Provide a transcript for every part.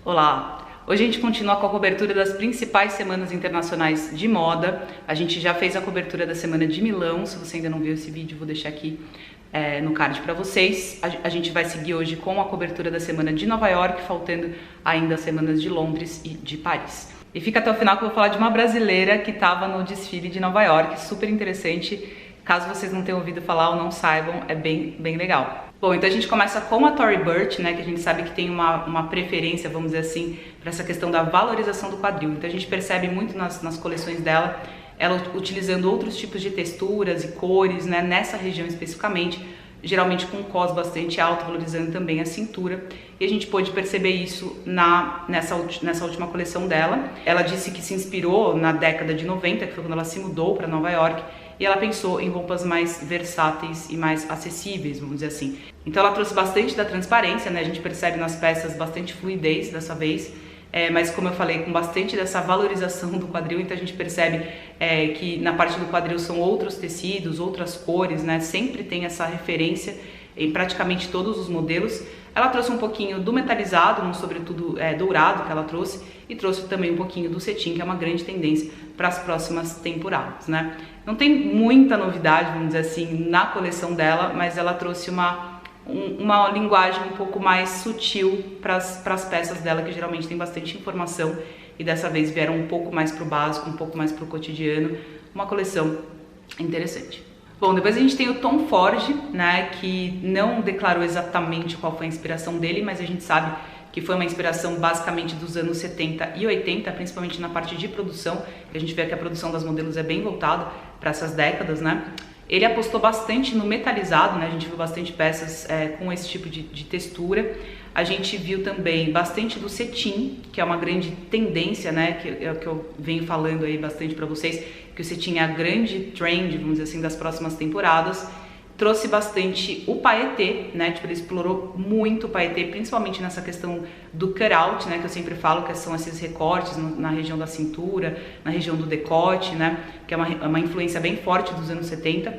Olá! Hoje a gente continua com a cobertura das principais semanas internacionais de moda. A gente já fez a cobertura da semana de Milão. Se você ainda não viu esse vídeo, vou deixar aqui no card para vocês. A gente vai seguir hoje com a cobertura da semana de Nova York, faltando ainda as semanas de Londres e de Paris. E fica até o final que eu vou falar de uma brasileira que estava no desfile de Nova York, super interessante. Caso vocês não tenham ouvido falar ou não saibam, é bem legal. Bom, então a gente começa com a Tory Burch, né, que a gente sabe que tem uma preferência, vamos dizer assim, para essa questão da valorização do quadril. Então a gente percebe muito nas coleções dela, ela utilizando outros tipos de texturas e cores, né, nessa região especificamente, geralmente com um cos bastante alto, valorizando também a cintura. E a gente pôde perceber isso nessa última coleção dela. Ela disse que se inspirou na década de 90, que foi quando ela se mudou para Nova York, e ela pensou em roupas mais versáteis e mais acessíveis, vamos dizer assim. Então ela trouxe bastante da transparência, né? A gente percebe nas peças bastante fluidez dessa vez, mas como eu falei, com bastante dessa valorização do quadril. Então a gente percebe que na parte do quadril são outros tecidos, outras cores, né? Sempre tem essa referência em praticamente todos os modelos. Ela trouxe um pouquinho do metalizado, um sobretudo dourado que ela trouxe, e trouxe também um pouquinho do cetim, que é uma grande tendência para as próximas temporadas, né? Não tem muita novidade, vamos dizer assim, na coleção dela, mas ela trouxe uma linguagem um pouco mais sutil para as peças dela, que geralmente tem bastante informação, e dessa vez vieram um pouco mais para o básico, um pouco mais para o cotidiano. Uma coleção interessante. Bom, depois a gente tem o Tom Ford, né, que não declarou exatamente qual foi a inspiração dele, mas a gente sabe que foi uma inspiração basicamente dos anos 70 e 80, principalmente na parte de produção, que a gente vê que a produção das modelos é bem voltada para essas décadas, né? Ele apostou bastante no metalizado, né? A gente viu bastante peças com esse tipo de textura. A gente viu também bastante do cetim, que é uma grande tendência, né? Que é o que eu venho falando aí bastante para vocês, que o cetim é a grande trend, vamos dizer assim, das próximas temporadas. Trouxe bastante o paetê, né? Tipo, ele explorou muito o paetê, principalmente nessa questão do cutout, né? Que eu sempre falo que são esses recortes na região da cintura, na região do decote, né? Que é uma influência bem forte dos anos 70.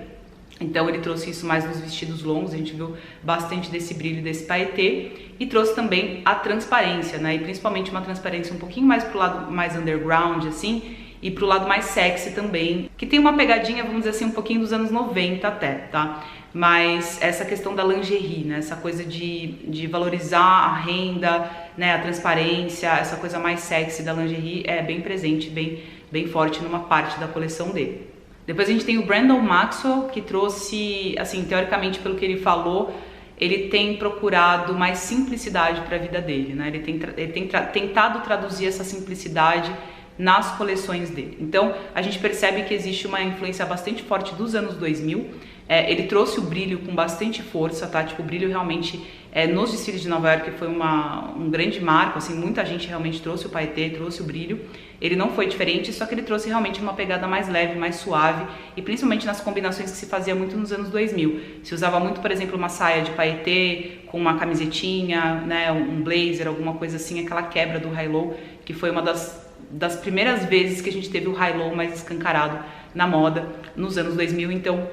Então ele trouxe isso mais nos vestidos longos, a gente viu bastante desse brilho, desse paetê, e trouxe também a transparência, né? E principalmente uma transparência um pouquinho mais pro lado mais underground, assim, e pro lado mais sexy também, que tem uma pegadinha, vamos dizer assim, um pouquinho dos anos 90 até, tá? Mas essa questão da lingerie, né? Essa coisa de valorizar a renda, né? A transparência, essa coisa mais sexy da lingerie é bem presente, bem forte numa parte da coleção dele. Depois a gente tem o Brandon Maxwell, que trouxe, assim, teoricamente, pelo que ele falou, ele tem procurado mais simplicidade para a vida dele, né? Ele tem tentado traduzir essa simplicidade nas coleções dele. Então a gente percebe que existe uma influência bastante forte dos anos 2000. Ele trouxe o brilho com bastante força, tá? Tipo, o brilho realmente nos desfiles de Nova York foi um grande marco, assim, muita gente realmente trouxe o paetê, trouxe o brilho. Ele não foi diferente, só que ele trouxe realmente uma pegada mais leve, mais suave, e principalmente nas combinações que se fazia muito nos anos 2000. Se usava muito, por exemplo, uma saia de paetê com uma camisetinha, né, um blazer, alguma coisa assim, aquela quebra do high-low, que foi uma das primeiras vezes que a gente teve o high-low mais escancarado na moda nos anos 2000, então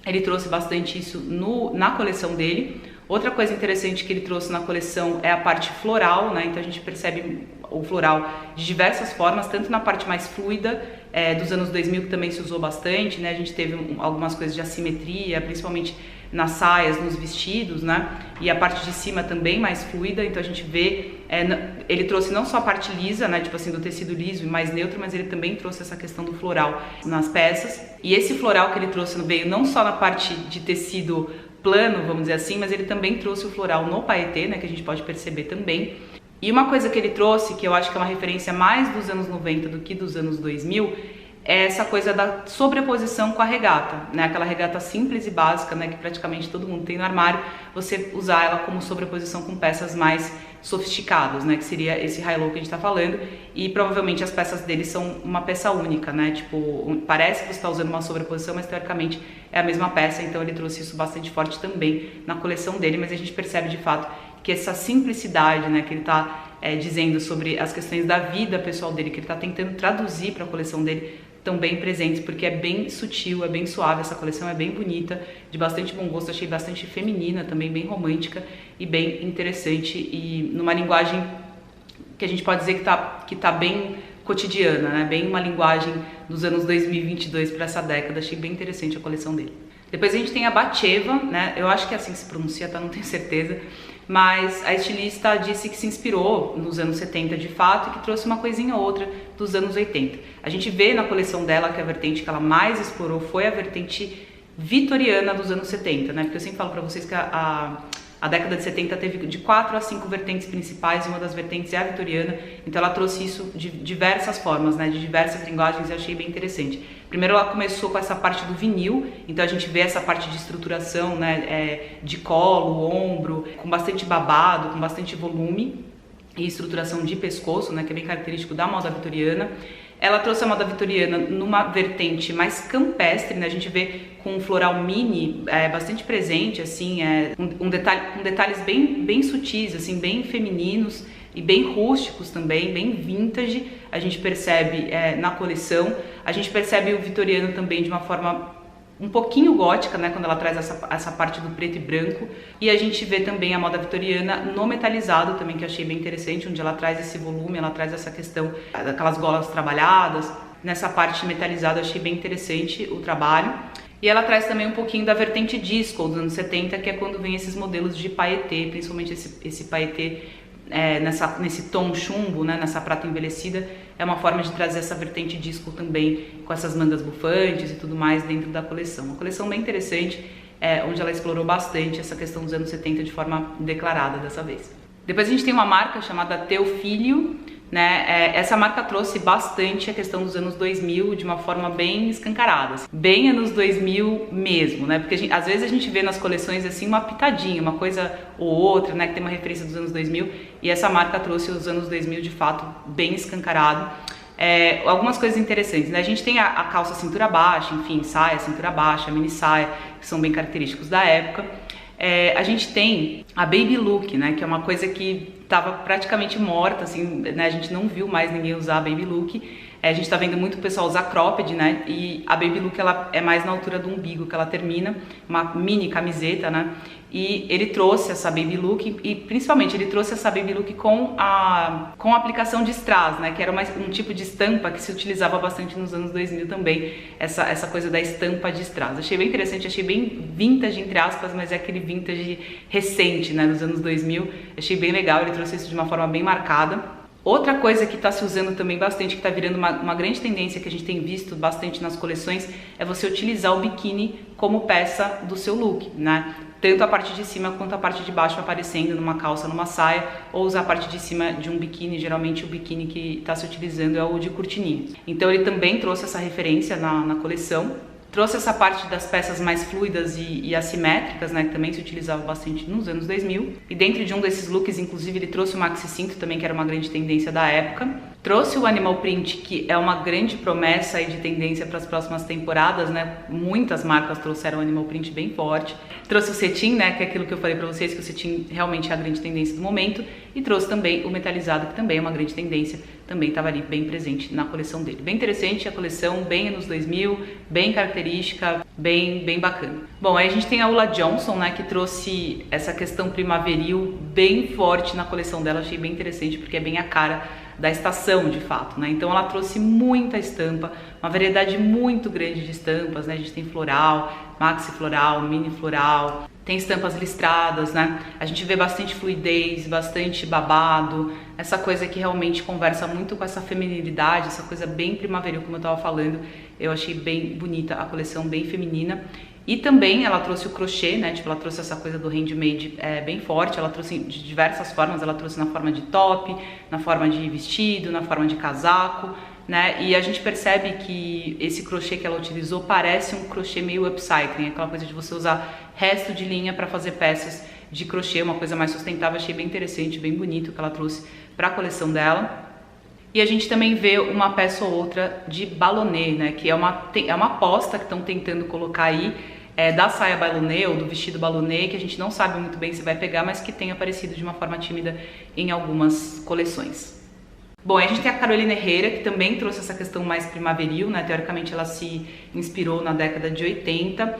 ele trouxe bastante isso na coleção dele. Outra coisa interessante que ele trouxe na coleção é a parte floral, né? Então a gente percebe o floral de diversas formas, tanto na parte mais fluida dos anos 2000, que também se usou bastante, né? A gente teve algumas coisas de assimetria, principalmente nas saias, nos vestidos, né? E a parte de cima também mais fluida, então a gente vê, ele trouxe não só a parte lisa, né? Tipo assim, do tecido liso e mais neutro, mas ele também trouxe essa questão do floral nas peças. E esse floral que ele trouxe veio não só na parte de tecido plano, vamos dizer assim, mas ele também trouxe o floral no paetê, né? Que a gente pode perceber também. E uma coisa que ele trouxe, que eu acho que é uma referência mais dos anos 90 do que dos anos 2000, é essa coisa da sobreposição com a regata, né? Aquela regata simples e básica, né? Que praticamente todo mundo tem no armário, você usar ela como sobreposição com peças mais sofisticadas, né? Que seria esse high-low que a gente tá falando, e provavelmente as peças dele são uma peça única, né? Tipo, parece que você tá usando uma sobreposição, mas teoricamente é a mesma peça, então ele trouxe isso bastante forte também na coleção dele, mas a gente percebe de fato que essa simplicidade, né, que ele está dizendo sobre as questões da vida pessoal dele, que ele está tentando traduzir para a coleção dele, estão bem presentes, porque é bem sutil, é bem suave, essa coleção é bem bonita, de bastante bom gosto, achei bastante feminina também, bem romântica e bem interessante, e numa linguagem que a gente pode dizer que tá bem cotidiana, né? Bem uma linguagem dos anos 2022 para essa década. Achei bem interessante a coleção dele. Depois a gente tem a Batcheva, né? Eu acho que é assim que se pronuncia, tá? Não tenho certeza. Mas a estilista disse que se inspirou nos anos 70 de fato e que trouxe uma coisinha ou outra dos anos 80. A gente vê na coleção dela que a vertente que ela mais explorou foi a vertente vitoriana dos anos 70, né? Porque eu sempre falo pra vocês que a década de 70 teve de 4 a 5 vertentes principais, e uma das vertentes é a vitoriana, então ela trouxe isso de diversas formas, né, de diversas linguagens, e achei bem interessante. Primeiro ela começou com essa parte do vinil, então a gente vê essa parte de estruturação, né, de colo, ombro, com bastante babado, com bastante volume, e estruturação de pescoço, né, que é bem característico da moda vitoriana. Ela trouxe a moda vitoriana numa vertente mais campestre, né? A gente vê com um floral mini bastante presente, assim, com detalhes bem sutis, assim, bem femininos e bem rústicos também, bem vintage. A gente percebe na coleção. A gente percebe o vitoriano também de uma forma um pouquinho gótica, né, quando ela traz essa parte do preto e branco. E a gente vê também a moda vitoriana no metalizado também, que eu achei bem interessante, onde ela traz esse volume, ela traz essa questão daquelas golas trabalhadas. Nessa parte metalizada eu achei bem interessante o trabalho. E ela traz também um pouquinho da vertente disco dos anos 70, que é quando vem esses modelos de paetê, principalmente esse paetê nesse tom chumbo, né, nessa prata envelhecida. É uma forma de trazer essa vertente disco também, com essas mangas bufantes e tudo mais dentro da coleção. Uma coleção bem interessante, onde ela explorou bastante essa questão dos anos 70 de forma declarada dessa vez. Depois a gente tem uma marca chamada Teofilio, né? Essa marca trouxe bastante a questão dos anos 2000 de uma forma bem escancarada, assim, bem anos 2000 mesmo, né? Porque às vezes a gente vê nas coleções assim uma pitadinha, uma coisa ou outra, né, que tem uma referência dos anos 2000, e essa marca trouxe os anos 2000 de fato bem escancarado. Algumas coisas interessantes, né? A gente tem a calça cintura baixa, enfim, saia, cintura baixa, mini saia, que são bem característicos da época. A gente tem a baby look, né, que é uma coisa que estava praticamente morta, assim, né, a gente não viu mais ninguém usar a baby look. A gente tá vendo muito o pessoal usar cropped, né, e a baby look ela é mais na altura do umbigo que ela termina, uma mini camiseta, né, e ele trouxe essa baby look, e principalmente ele trouxe essa baby look com a aplicação de strass, né, que era um tipo de estampa que se utilizava bastante nos anos 2000 também, essa coisa da estampa de strass. Achei bem interessante, achei bem vintage, entre aspas, mas é aquele vintage recente, né, dos anos 2000, achei bem legal, ele trouxe isso de uma forma bem marcada. Outra coisa que está se usando também bastante, que está virando uma grande tendência que a gente tem visto bastante nas coleções, é você utilizar o biquíni como peça do seu look, né? Tanto a parte de cima quanto a parte de baixo aparecendo numa calça, numa saia, ou usar a parte de cima de um biquíni. Geralmente o biquíni que está se utilizando é o de cortininha. Então ele também trouxe essa referência na coleção. Trouxe essa parte das peças mais fluidas e assimétricas, né, que também se utilizava bastante nos anos 2000. E dentro de um desses looks, inclusive, ele trouxe o maxi cinto também, que era uma grande tendência da época. Trouxe o animal print, que é uma grande promessa aí de tendência para as próximas temporadas, né? Muitas marcas trouxeram o animal print bem forte. Trouxe o cetim, né, que é aquilo que eu falei para vocês, que o cetim realmente é a grande tendência do momento. E trouxe também o metalizado, que também é uma grande tendência, também estava ali bem presente na coleção dele. Bem interessante a coleção, bem anos 2000, bem característica, bem bacana. Bom, aí a gente tem a Ulla Johnson, né, que trouxe essa questão primaveril bem forte na coleção dela. Achei bem interessante, porque é bem a cara da estação, de fato, né? Então ela trouxe muita estampa, uma variedade muito grande de estampas, né? A gente tem floral, maxi floral, mini floral, tem estampas listradas, né? A gente vê bastante fluidez, bastante babado, essa coisa que realmente conversa muito com essa feminilidade, essa coisa bem primaveril, como eu tava falando. Eu achei bem bonita a coleção, bem feminina. E também ela trouxe o crochê, né, tipo, ela trouxe essa coisa do handmade bem forte, ela trouxe de diversas formas, ela trouxe na forma de top, na forma de vestido, na forma de casaco, né, e a gente percebe que esse crochê que ela utilizou parece um crochê meio upcycling, aquela coisa de você usar resto de linha para fazer peças de crochê, uma coisa mais sustentável. Achei bem interessante, bem bonito o que ela trouxe para a coleção dela. E a gente também vê uma peça ou outra de balonê, né, que é uma aposta que estão tentando colocar aí, da saia balonê ou do vestido balonê, que a gente não sabe muito bem se vai pegar, mas que tem aparecido de uma forma tímida em algumas coleções. Bom, aí a gente tem a Carolina Herrera, que também trouxe essa questão mais primaveril, né? Teoricamente ela se inspirou na década de 80.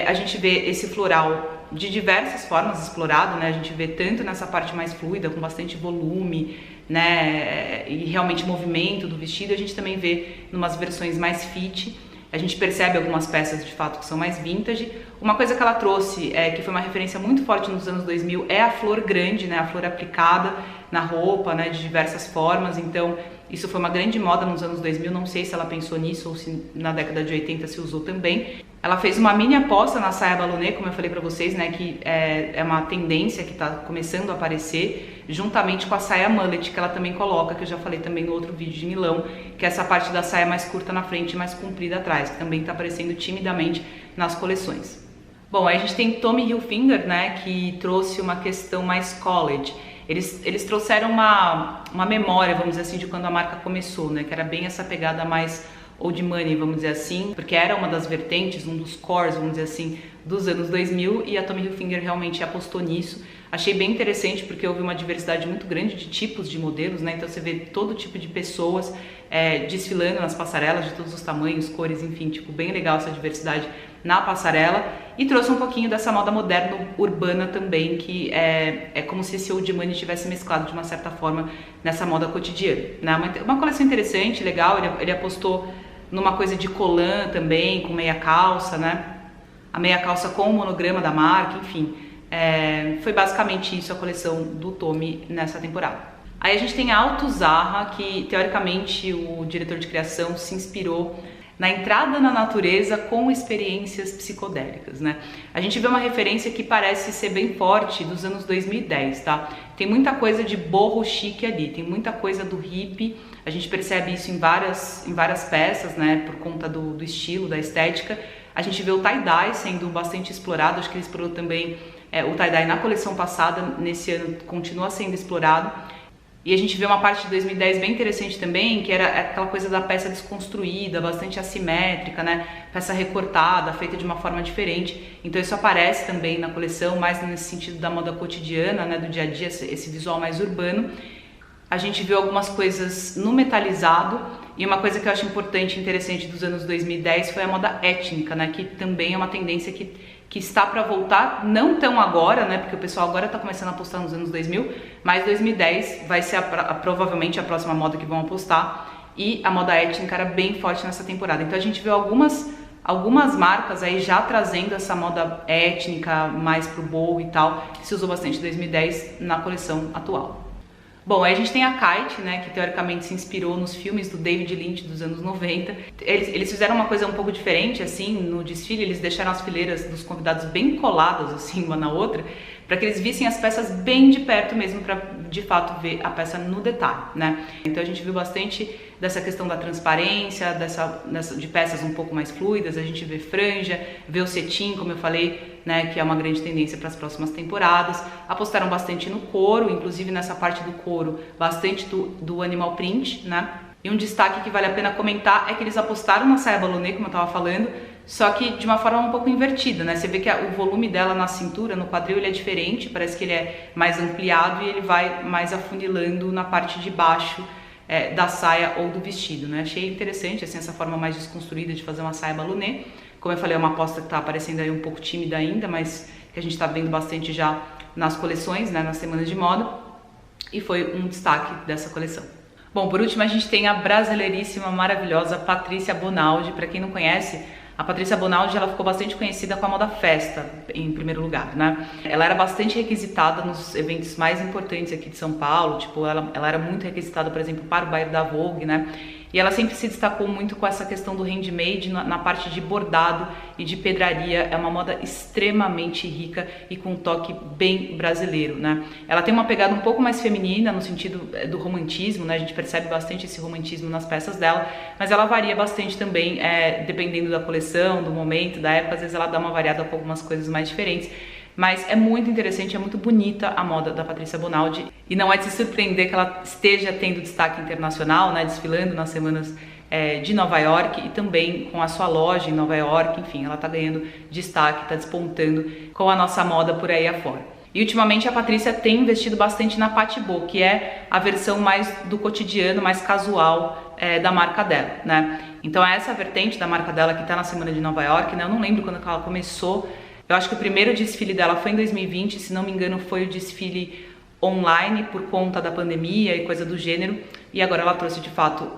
A gente vê esse floral de diversas formas explorado, né? A gente vê tanto nessa parte mais fluida, com bastante volume, né, e realmente movimento do vestido, a gente também vê numas versões mais fit. A gente percebe algumas peças de fato que são mais vintage. Uma coisa que ela trouxe, que foi uma referência muito forte nos anos 2000, é a flor grande, né, a flor aplicada na roupa, né, de diversas formas. Então isso foi uma grande moda nos anos 2000, não sei se ela pensou nisso ou se na década de 80 se usou também. Ela fez uma mini aposta na saia ballonê, como eu falei pra vocês, né, que é uma tendência que tá começando a aparecer, juntamente com a saia mullet, que ela também coloca, que eu já falei também no outro vídeo de Milão, que é essa parte da saia mais curta na frente e mais comprida atrás, que também tá aparecendo timidamente nas coleções. Bom, aí a gente tem Tommy Hilfiger, né, que trouxe uma questão mais college. Eles trouxeram uma memória, vamos dizer assim, de quando a marca começou, né, que era bem essa pegada mais old money, vamos dizer assim, porque era uma das vertentes, um dos cores, vamos dizer assim, dos anos 2000, e a Tommy Hilfiger realmente apostou nisso. Achei bem interessante porque houve uma diversidade muito grande de tipos de modelos, né? Então você vê todo tipo de pessoas desfilando nas passarelas de todos os tamanhos, cores, enfim, tipo, bem legal essa diversidade na passarela, e trouxe um pouquinho dessa moda moderna urbana também, que é como se esse old money tivesse mesclado de uma certa forma nessa moda cotidiana, né? Uma coleção interessante, legal. Ele apostou numa coisa de colã também, com meia calça, né? A meia calça com o monograma da marca, enfim. Foi basicamente isso a coleção do Tommy nessa temporada. Aí a gente tem a Alto Zarra, que teoricamente o diretor de criação se inspirou na entrada na natureza com experiências psicodélicas, né? A gente vê uma referência que parece ser bem forte dos anos 2010, tá? Tem muita coisa de boho chique ali, tem muita coisa do hippie. A gente percebe isso em várias peças, né? Por conta do estilo, da estética. A gente vê o tie-dye sendo bastante explorado, acho que ele explorou também o tie-dye na coleção passada, nesse ano continua sendo explorado. E a gente vê uma parte de 2010 bem interessante também, que era aquela coisa da peça desconstruída, bastante assimétrica, né? Peça recortada, feita de uma forma diferente. Então isso aparece também na coleção, mais nesse sentido da moda cotidiana, né? Do dia a dia, esse visual mais urbano. A gente viu algumas coisas no metalizado, e uma coisa que eu acho importante e interessante dos anos 2010 foi a moda étnica, né? Que também é uma tendência que está para voltar, não tão agora, né, porque o pessoal agora está começando a apostar nos anos 2000, mas 2010 vai ser provavelmente a próxima moda que vão apostar, e a moda étnica era bem forte nessa temporada. Então a gente viu algumas marcas aí já trazendo essa moda étnica mais pro boho e tal, que se usou bastante em 2010 na coleção atual. Bom, aí a gente tem a Kite, né, que teoricamente se inspirou nos filmes do David Lynch dos anos 90. Eles fizeram uma coisa um pouco diferente, assim, no desfile. Eles deixaram as fileiras dos convidados bem coladas, assim, uma na outra, para que eles vissem as peças bem de perto mesmo, para de fato ver a peça no detalhe, né? Então a gente viu bastante dessa questão da transparência, de peças um pouco mais fluidas. A gente vê franja, vê o cetim, como eu falei, né, que é uma grande tendência para as próximas temporadas. Apostaram bastante no couro, inclusive nessa parte do couro, bastante do animal print, né? E um destaque que vale a pena comentar é que eles apostaram na saia ballonê, como eu estava falando, só que de uma forma um pouco invertida, né? Você vê que o volume dela na cintura, no quadril, ele é diferente, parece que ele é mais ampliado e ele vai mais afunilando na parte de baixo da saia ou do vestido, né? Achei interessante, assim, essa forma mais desconstruída de fazer uma saia ballonê. Como eu falei, é uma aposta que está aparecendo aí um pouco tímida ainda, mas que a gente está vendo bastante já nas coleções, né? Nas semanas de moda, e foi um destaque dessa coleção. Bom, por último a gente tem a brasileiríssima, maravilhosa Patrícia Bonaldi. Para quem não conhece, a Patrícia Bonaldi, ela ficou bastante conhecida com a moda festa, em primeiro lugar, né? Ela era bastante requisitada nos eventos mais importantes aqui de São Paulo, tipo, ela era muito requisitada, por exemplo, para o baile da Vogue, né? E ela sempre se destacou muito com essa questão do handmade, na parte de bordado e de pedraria. É uma moda extremamente rica e com um toque bem brasileiro, né? Ela tem uma pegada um pouco mais feminina no sentido do romantismo, né? A gente percebe bastante esse romantismo nas peças dela, mas ela varia bastante também, dependendo da coleção, do momento, da época. Às vezes ela dá uma variada com algumas coisas mais diferentes. Mas é muito interessante, é muito bonita a moda da Patrícia Bonaldi, e não é de se surpreender que ela esteja tendo destaque internacional, né, desfilando nas semanas de Nova York, e também com a sua loja em Nova York. Enfim, ela tá ganhando destaque, tá despontando com a nossa moda por aí afora. E ultimamente a Patrícia tem investido bastante na Patibot, que é a versão mais do cotidiano, mais casual da marca dela, né? Então é essa vertente da marca dela que tá na semana de Nova York, né? Eu não lembro quando ela começou. Eu acho que o primeiro desfile dela foi em 2020, se não me engano foi o desfile online por conta da pandemia e coisa do gênero, e agora ela trouxe de fato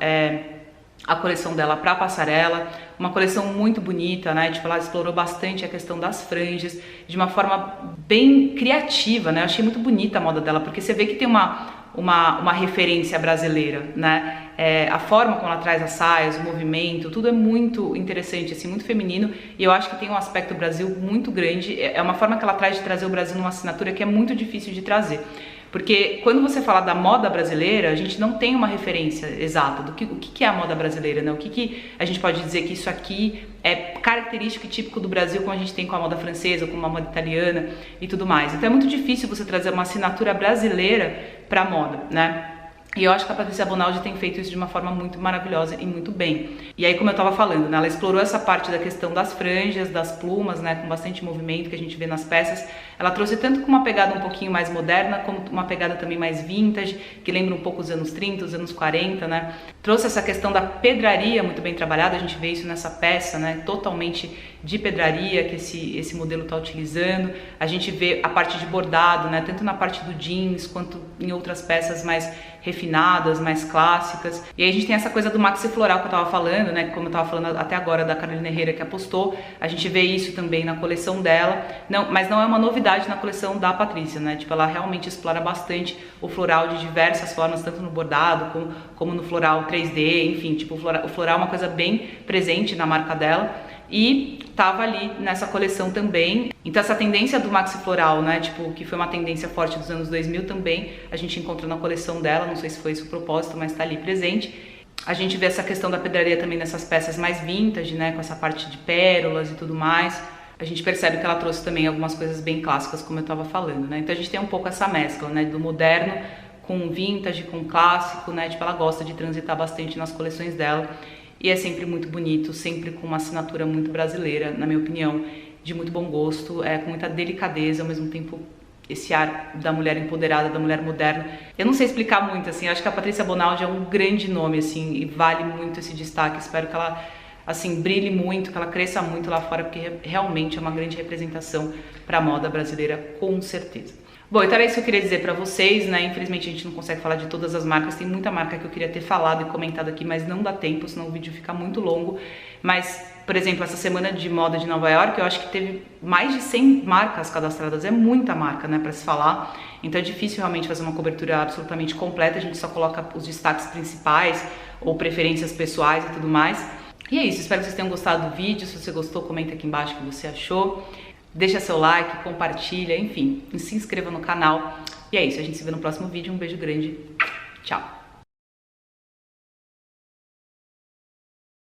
a coleção dela para passarela, uma coleção muito bonita, né? Tipo, ela explorou bastante a questão das franjas de uma forma bem criativa, né? Eu achei muito bonita a moda dela, porque você vê que tem uma referência brasileira, né? A forma como ela traz as saias, o movimento, tudo é muito interessante, assim, muito feminino, e eu acho que tem um aspecto Brasil muito grande. É uma forma que ela traz de trazer o Brasil numa assinatura que é muito difícil de trazer. Porque quando você fala da moda brasileira, a gente não tem uma referência exata do o que é a moda brasileira, né? O que a gente pode dizer que isso aqui é característico e típico do Brasil, como a gente tem com a moda francesa, com a moda italiana e tudo mais. Então é muito difícil você trazer uma assinatura brasileira para a moda, né? E eu acho que a Patrícia Bonaldi tem feito isso de uma forma muito maravilhosa e muito bem. E aí, como eu tava falando, né, ela explorou essa parte da questão das franjas, das plumas, né, com bastante movimento que a gente vê nas peças. Ela trouxe tanto com uma pegada um pouquinho mais moderna, como uma pegada também mais vintage, que lembra um pouco os anos 30, os anos 40, né. Trouxe essa questão da pedraria muito bem trabalhada, a gente vê isso nessa peça, né, totalmente de pedraria que esse modelo tá utilizando. A gente vê a parte de bordado, né, tanto na parte do jeans quanto em outras peças mais refinadas, mais clássicas. E aí a gente tem essa coisa do maxi floral que eu tava falando, né, como eu tava falando até agora da Carolina Herrera que apostou. A gente vê isso também na coleção dela, mas não é uma novidade na coleção da Patrícia, né, tipo, ela realmente explora bastante o floral de diversas formas, tanto no bordado como no floral 3D, enfim, tipo, o floral é uma coisa bem presente na marca dela. E tava ali nessa coleção também. Então essa tendência do maxi floral, né, tipo, que foi uma tendência forte dos anos 2000 também, a gente encontrou na coleção dela, não sei se foi esse o propósito, mas tá ali presente. A gente vê essa questão da pedraria também nessas peças mais vintage, né, com essa parte de pérolas e tudo mais. A gente percebe que ela trouxe também algumas coisas bem clássicas, como eu tava falando, né. Então a gente tem um pouco essa mescla, né, do moderno com vintage, com clássico, né, tipo, ela gosta de transitar bastante nas coleções dela. E é sempre muito bonito, sempre com uma assinatura muito brasileira, na minha opinião, de muito bom gosto, com muita delicadeza, ao mesmo tempo esse ar da mulher empoderada, da mulher moderna. Eu não sei explicar muito, assim, acho que a Patrícia Bonaldi é um grande nome, assim, e vale muito esse destaque. Espero que ela, assim, brilhe muito, que ela cresça muito lá fora, porque realmente é uma grande representação para a moda brasileira, com certeza. Bom, então era isso que eu queria dizer pra vocês, né? Infelizmente a gente não consegue falar de todas as marcas, tem muita marca que eu queria ter falado e comentado aqui, mas não dá tempo, senão o vídeo fica muito longo. Mas, por exemplo, essa semana de moda de Nova York, eu acho que teve mais de 100 marcas cadastradas, é muita marca, né, pra se falar. Então é difícil realmente fazer uma cobertura absolutamente completa, a gente só coloca os destaques principais ou preferências pessoais e tudo mais. E é isso, espero que vocês tenham gostado do vídeo, se você gostou, comenta aqui embaixo o que você achou. Deixa seu like, compartilha, enfim, se inscreva no canal. E é isso, a gente se vê no próximo vídeo. Um beijo grande, tchau!